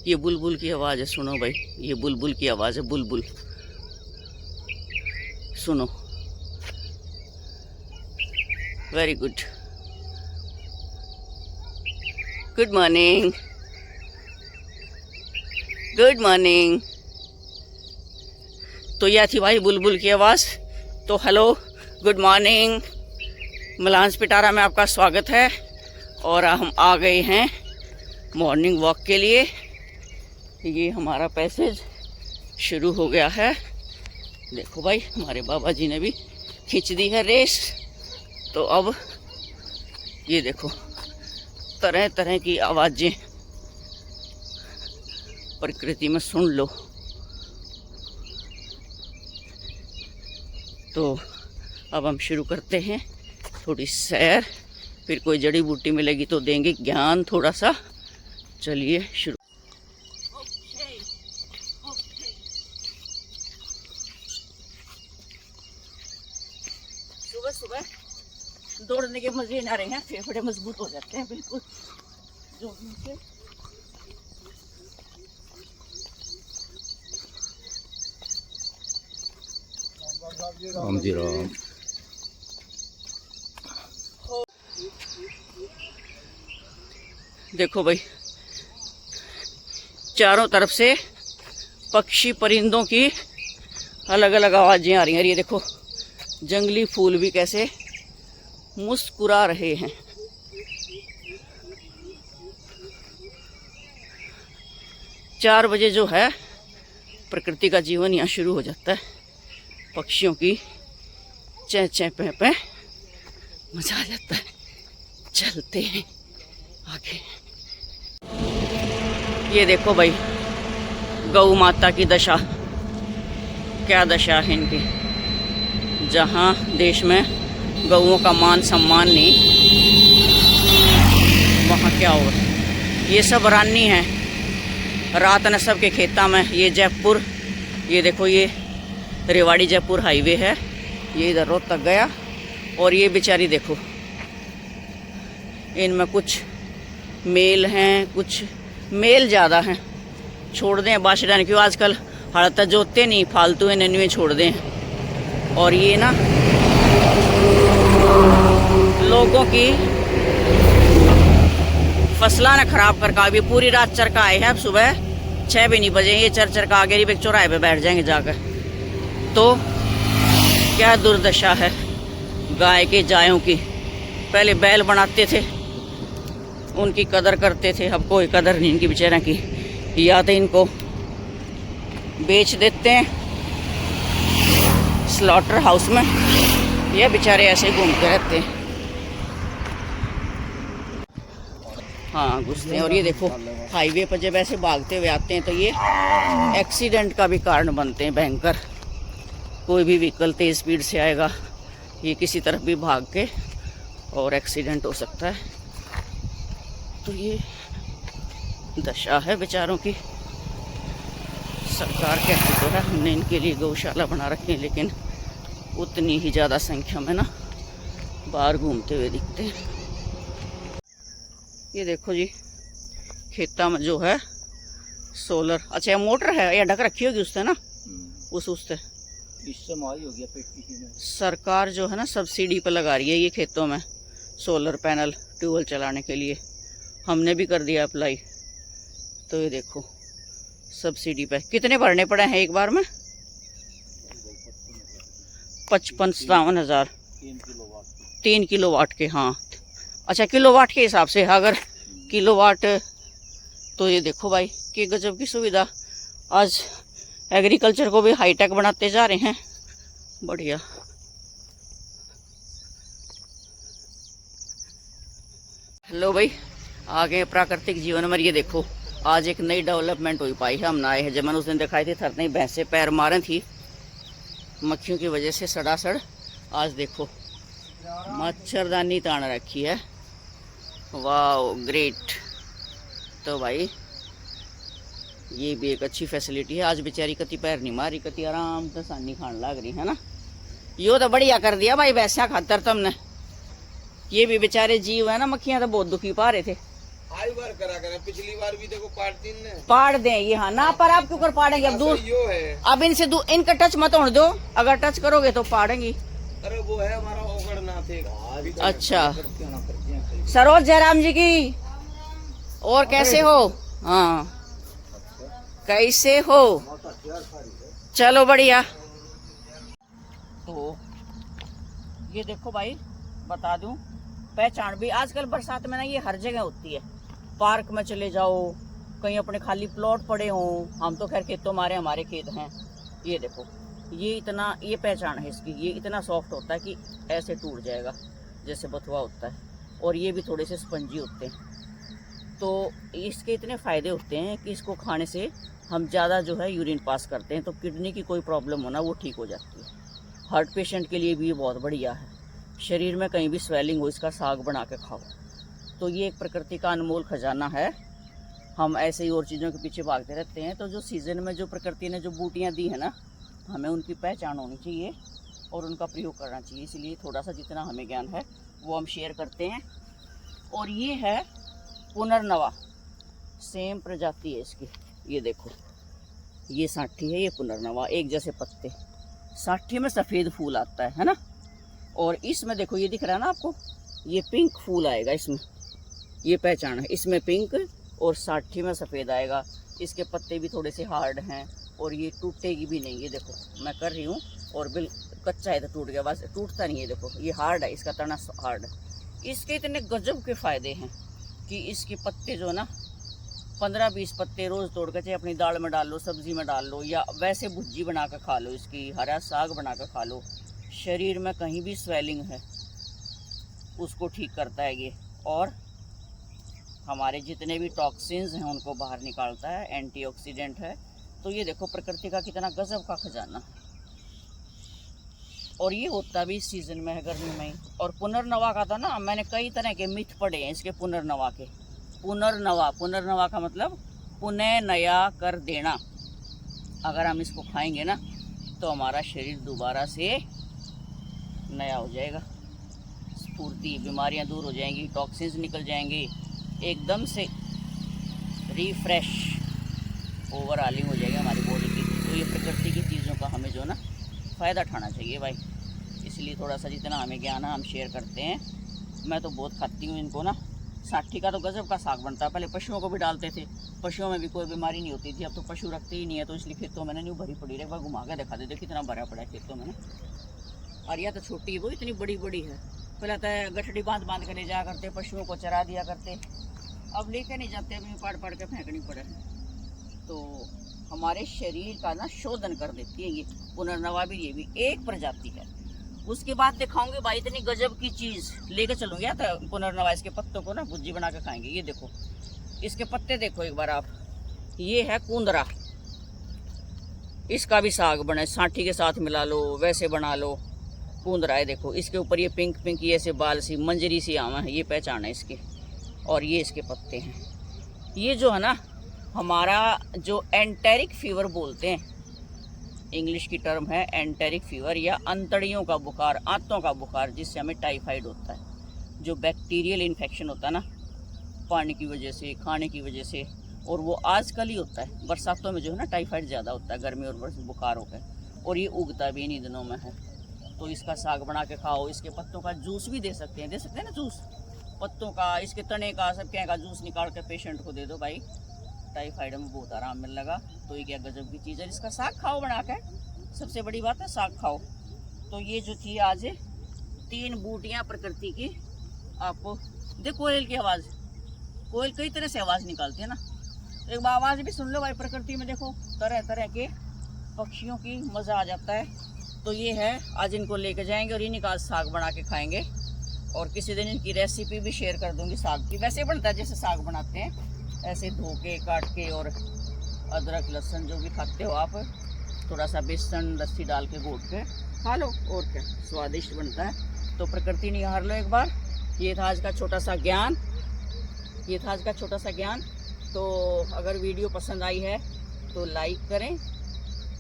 ये बुलबुल की आवाज़ है, सुनो भाई, ये बुलबुल की आवाज़ है, बुलबुल सुनो। Very good, good morning, good morning. तो यह थी भाई बुलबुल की आवाज़। तो हेलो, गुड मॉर्निंग, मलांस पिटारा में आपका स्वागत है। और हम आ गए हैं मॉर्निंग वॉक के लिए। ये हमारा पैसेज शुरू हो गया है। देखो भाई, हमारे बाबा जी ने भी खींच दी है रेस। तो अब ये देखो, तरह तरह की आवाज़ें प्रकृति में सुन लो। तो अब हम शुरू करते हैं थोड़ी सैर, फिर कोई जड़ी बूटी मिलेगी तो देंगे ज्ञान थोड़ा सा। चलिए शुरू। सुबह सुबह दौड़ने के मजे ना रहे हैं, फेफड़े मजबूत हो जाते हैं बिल्कुल जोड़ने से। राम जी राम। देखो भाई, चारों तरफ से पक्षी परिंदों की अलग अलग आवाज़ें आ रही हैं। ये देखो, जंगली फूल भी कैसे मुस्कुरा रहे हैं। चार बजे जो है प्रकृति का जीवन यहाँ शुरू हो जाता है। पक्षियों की चै चै पे पे, मजा आ जाता है। चलते हैं आगे। ये देखो भाई, गौ माता की दशा, क्या दशा है इनकी। जहाँ देश में गौओं का मान सम्मान नहीं, वहाँ क्या होगा। ये सब रानी है, रात न सब के खेता में। ये जयपुर, ये देखो, ये रेवाड़ी जयपुर हाईवे है, ये इधर रोड तक गया। और ये बेचारी देखो, इनमें कुछ मेल हैं, कुछ मेल ज़्यादा हैं। छोड़ दें बाशिडान, क्यों आजकल हड़ता जोतते नहीं, फालतू है नन्वे छोड़ दें। और ये ना लोगों की फसला ने खराब कर का। अभी पूरी रात चरका आए हैं, अब सुबह 6 भी नहीं बजे ये चर का आगे ही चौराहे पे बैठ जाएंगे जाकर। तो क्या दुर्दशा है गाय के जायों की। पहले बैल बनाते थे, उनकी कदर करते थे, अब कोई कदर नहीं इनकी बेचारा की। या तो इनको बेच देते हैं स्लॉटर हाउस में, ये बेचारे ऐसे ही घूमते रहते हैं। हाँ, घुसते हैं। और ये देखो, हाईवे पर जब ऐसे भागते हुए आते हैं तो ये एक्सीडेंट का भी कारण बनते हैं भयंकर। कोई भी व्हीकल तेज़ स्पीड से आएगा, ये किसी तरफ भी भाग के, और एक्सीडेंट हो सकता है। तो ये दशा है बेचारों की। सरकार कहती तो है हमने इनके लिए गौशाला बना रखी है, लेकिन उतनी ही ज़्यादा संख्या में ना बाहर घूमते हुए दिखते हैं। ये देखो जी, खेता में जो है सोलर, अच्छा मोटर है या ढक रखी होगी उससे ना, उससे इससे मारी हो गया पेटी में। सरकार जो है ना सब्सिडी पर लगा रही है ये खेतों में सोलर पैनल, ट्यूबवेल चलाने के लिए। हमने भी कर दिया अप्लाई। तो ये देखो, सब्सिडी पे कितने भरने पड़े हैं एक बार में? 55-57 हज़ार। 3 किलोवाट के। हाँ, अच्छा, किलोवाट के हिसाब से अगर किलोवाट, तो ये देखो भाई कि गजब की सुविधा। आज एग्रीकल्चर को भी हाईटेक बनाते जा रहे हैं। बढ़िया। हेलो भाई, आ गए प्राकृतिक जीवन में। ये देखो, आज एक नई डेवलपमेंट हुई पाई है। हम आए हैं, जब मैंने उस दिन दिखाई थी थरने भैंसे पैर मारे थी मक्खियों की वजह से सड़ासड़। आज देखो मच्छरदानी तान रखी है। वाह, ग्रेट। तो भाई ये भी एक अच्छी फैसिलिटी है। आज बेचारी कति पैर नहीं मारी, कति आराम से सानी खान लग रही है ना। यो तो बढ़िया कर दिया भाई वैसा खातर तुमने। ये भी बेचारे जीव है ना, मक्खियाँ तो बहुत दुखी पा रहे थे। आई बार करा करें, पिछली बार भी देखो पार्ट 3 ने पाड़ दें ये, हाँ ना, पर आप क्यों कर पाड़ेंगे? अब दूर, यो है। अब इनसे इनका टच मत होने दो, अगर टच करोगे तो पाड़ेंगी। अरे वो है हमारा ओगड़ना थे। अच्छा, सरोज जयराम जी की, और कैसे हो? हाँ, कैसे हो? चलो बढ़िया। तो ये देखो भाई, बता दूं, पहचान भी आजकल बरसात में ना ये हर जगह होती है। पार्क में चले जाओ, कहीं अपने खाली प्लॉट पड़े हों, हम तो खैर खेतों मारे, हमारे खेत हैं। ये देखो, ये इतना, ये पहचान है इसकी, ये इतना सॉफ्ट होता है कि ऐसे टूट जाएगा जैसे बथुआ होता है, और ये भी थोड़े से स्पंजी होते हैं। तो इसके इतने फ़ायदे होते हैं कि इसको खाने से हम ज़्यादा जो है यूरिन पास करते हैं, तो किडनी की कोई प्रॉब्लम होना वो ठीक हो जाती है। हार्ट पेशेंट के लिए भी ये बहुत बढ़िया है। शरीर में कहीं भी स्वेलिंग हो, इसका साग बना के खाओ। तो ये एक प्रकृति का अनमोल खजाना है। हम ऐसे ही और चीज़ों के पीछे भागते रहते हैं, तो जो सीज़न में जो प्रकृति ने जो बूटियाँ दी हैं ना, हमें उनकी पहचान होनी चाहिए और उनका प्रयोग करना चाहिए। इसलिए थोड़ा सा जितना हमें ज्ञान है वो हम शेयर करते हैं। और ये है पुनर्नवा, सेम प्रजाति है इसकी। ये देखो, ये साठी है, ये पुनर्नवा, एक जैसे पत्ते। साठी में सफ़ेद फूल आता है ना, और इसमें देखो ये दिख रहा है ना आपको, ये पिंक फूल आएगा इसमें, ये पहचान है। इसमें पिंक और साठी में सफ़ेद आएगा। इसके पत्ते भी थोड़े से हार्ड हैं और ये टूटेगी भी नहीं। ये देखो मैं कर रही हूँ, और कच्चा है तो टूट गया, बस टूटता नहीं है। देखो ये हार्ड है, इसका तना हार्ड है। इसके इतने गजब के फ़ायदे हैं कि इसके पत्ते जो है ना, 15-20 पत्ते रोज़ तोड़ कर चाहे अपनी दाल में डाल लो, सब्ज़ी में डाल लो, या वैसे भुज्जी बना कर खा लो, इसकी हरा साग बना कर खा लो। शरीर में कहीं भी स्वेलिंग है उसको ठीक करता है ये, और हमारे जितने भी टॉक्सिन्स हैं उनको बाहर निकालता है, एंटीऑक्सीडेंट है। तो ये देखो प्रकृति का कितना गजब का खजाना। और ये होता भी इस सीज़न में है, गर्मी में ही। और पुनर्नवा का था ना, मैंने कई तरह के मिथ पढ़े हैं इसके पुनर्नवा के। पुनर्नवा का मतलब पुनः नया कर देना। अगर हम इसको खाएंगे ना तो हमारा शरीर दोबारा से नया हो जाएगा, स्फूर्ति, बीमारियां दूर हो जाएंगी, टॉक्सिन्स निकल जाएंगे, एकदम से रिफ्रेश, ओवरऑलिंग हो जाएगी हमारी बॉडी की। तो ये प्रकृति की चीज़ों का हमें जो ना फ़ायदा उठाना चाहिए भाई। इसलिए थोड़ा सा जितना हमें ज्ञान है हम शेयर करते हैं। मैं तो बहुत खाती हूँ इनको ना। साठी का तो गजब का साग बनता है। पहले पशुओं को भी डालते थे, पशुओं में भी कोई बीमारी नहीं होती थी। अब तो पशु रखते ही नहीं है, तो इसलिए खेतों में नहीं भरी पड़ी। एक बार घुमा के दिखा देते कितना भरा पड़ा है खेतों में ना। और यह तो छोटी है, वो इतनी बड़ी बड़ी है। पहले तो गठड़ी बांध बांध कर ले जाया करते, पशुओं को चरा दिया करते। अब लेके नहीं जाते, अभी पाड़ पाड़ के फेंकनी पड़े। तो हमारे शरीर का ना शोधन कर देती है ये पुनर्नवा भी। ये भी एक प्रजाति है। उसके बाद दिखाऊंगे भाई इतनी गजब की चीज़ लेके चलूँगी या तो पुनर्नवा। इसके पत्तों को ना भुज्जी बना के खाएंगे। ये देखो इसके पत्ते देखो एक बार आप। ये है कुंदरा, इसका भी साग बने, साठी के साथ मिला लो, वैसे बना लो। कुंदरा है देखो, इसके ऊपर ये पिंक पिंक ये ऐसे बाल सी मंजरी सी आवा है, ये पहचान है इसकी। और ये इसके पत्ते हैं। ये जो है ना हमारा जो एंटेरिक फीवर बोलते हैं, इंग्लिश की टर्म है एंटेरिक फीवर, या अंतड़ियों का बुखार, आंतों का बुखार, जिससे हमें टाइफाइड होता है। जो बैक्टीरियल इन्फेक्शन होता है ना, पानी की वजह से, खाने की वजह से, और वो आजकल ही होता है। बरसातों में जो है ना टाइफाइड ज़्यादा होता है, गर्मी और बुखार हो गए, और ये उगता भी इन्हीं दिनों में है। तो इसका साग बना के खाओ। इसके पत्तों का जूस भी दे सकते हैं ना जूस, पत्तों का, इसके तने का, सब क्या का जूस निकाल के पेशेंट को दे दो भाई, टाइफाइड में बहुत आराम मिल लगा। तो ये क्या गजब की चीज़ है। इसका साग खाओ बना के, सबसे बड़ी बात है साग खाओ। तो ये जो थी आज 3 बूटियाँ प्रकृति की। आपको देखो कोयल की आवाज़, कोयल कई तरह से आवाज़ निकालती है ना, एक बार आवाज़ भी सुन लो भाई। प्रकृति में देखो तरह तरह के पक्षियों की, मज़ा आ जाता है। तो ये है, आज इनको लेके जाएंगे और इन्हीं का साग बना के खाएंगे। और किसी दिन इनकी रेसिपी भी शेयर कर दूंगी साग की। वैसे बनता है जैसे साग बनाते हैं, ऐसे धो के काट के, और अदरक लहसुन जो भी खाते हो आप, थोड़ा सा बेसन लस्सी डाल के घोट के खा लो, और क्या स्वादिष्ट बनता है। तो प्रकृति निहार लो एक बार। ये था आज का छोटा सा ज्ञान, तो अगर वीडियो पसंद आई है तो लाइक करें,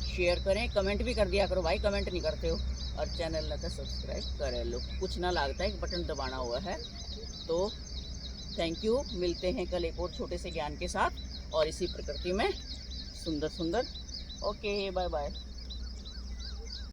शेयर करें, कमेंट भी कर दिया करो भाई, कमेंट नहीं करते हो। और चैनल लगा सब्सक्राइब कर लो, कुछ ना लगता है, एक बटन दबाना हुआ है। तो थैंक यू। मिलते हैं कल एक और छोटे से ज्ञान के साथ और इसी प्रकृति में सुंदर सुंदर। Okay, bye bye.